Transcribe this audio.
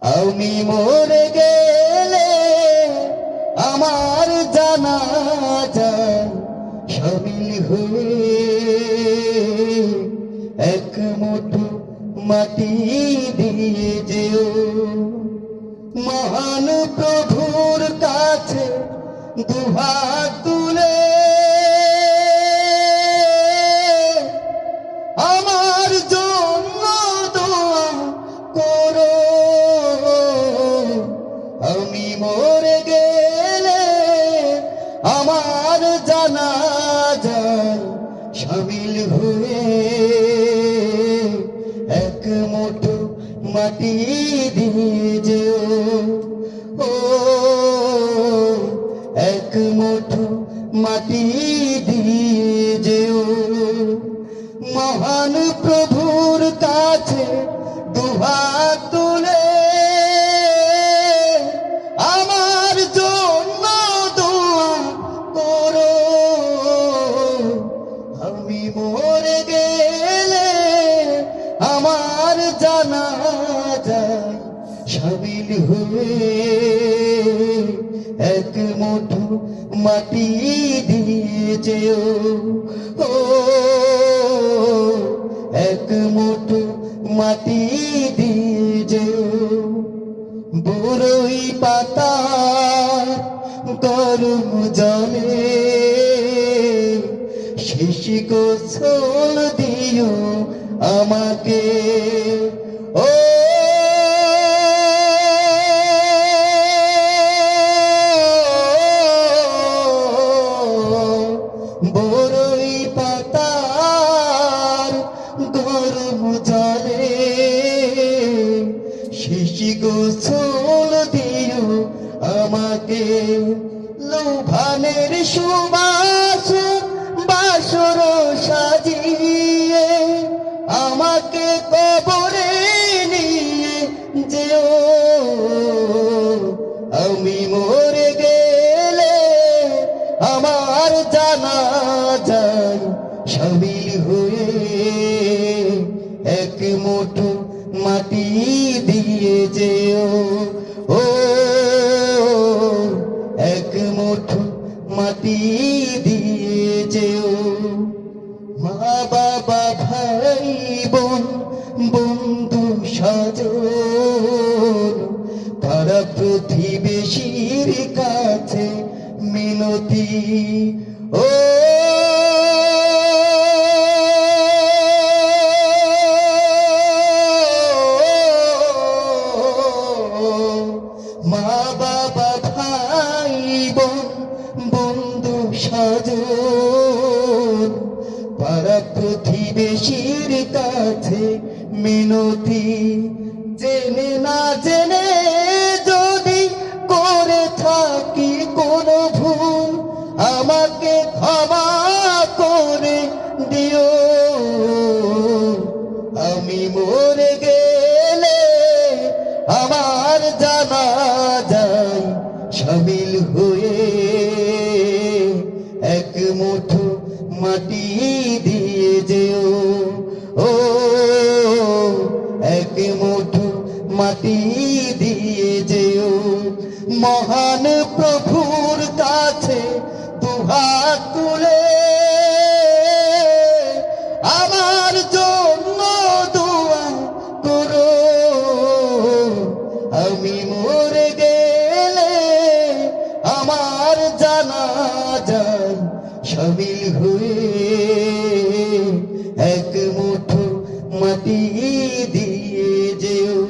আমি মরে গেলে আমার জানাজায় শামিল হয়ে এক মুঠো মাটি দিয়ে যেও। মহান প্রভুর কাছে দুহাত তুলে আমার জন্য দোয়া করো। আমি মরে গেলে আমার জানাজায় শামিল হয়ে এক মুঠো মাটি দিয়ে যেও। ও এক মুঠো মাটি দিয়ে যেও। মহান প্রভুর কাছে দুহাত তুলে আমার জন্য দোয়া করো। আমি মরে গেলে আমার জানাজায় শামিল হয়ে এক মুঠো মাটি দিয়ে যেও। ও এক মুঠো মাটি দিয়ে যেও। বরই পাতা গরম জলে শেষ গোসল দিও আমাকে। ও বরই পাতার গরম জলে শেষ গোসল দিও আমাকে। লোভানের সুবাস বাসর সাজিয়ে আমাকে কবরে নিয়ে যেও। আমি মরে গেলে আমার জানাজায় শামিল হয়ে এক মুঠো মাটি দিয়ে যেও। ও এক মুঠো মাটি দিয়ে যেও। মা বাবা ভাই বোন বন্ধু স্বজন পাড়া প্রতিবেশীর কাছে মিনতি। ও মা বাবা ভাই বোন বন্ধু স্বজন পাড়া প্রতিবেশীর কাছে মিনতি। জেনে না জেনে যদি করে থাকি কোনো ভুল আমাকে ক্ষমা করে দিও। আমি মরে গেলে আমার জানাজায় শামিল হয়ে এক মুঠো মাটি দিয়ে যেও। ও এক মুঠো মাটি দিয়ে যেও। মহান প্রভুর কাছে দুহাত তুলে আমার জন্য দোয়া করো। আমি মরে গেলে আমার জানাজায় শামিল হয়ে এক মুঠো মাটি দিয়ে যেও।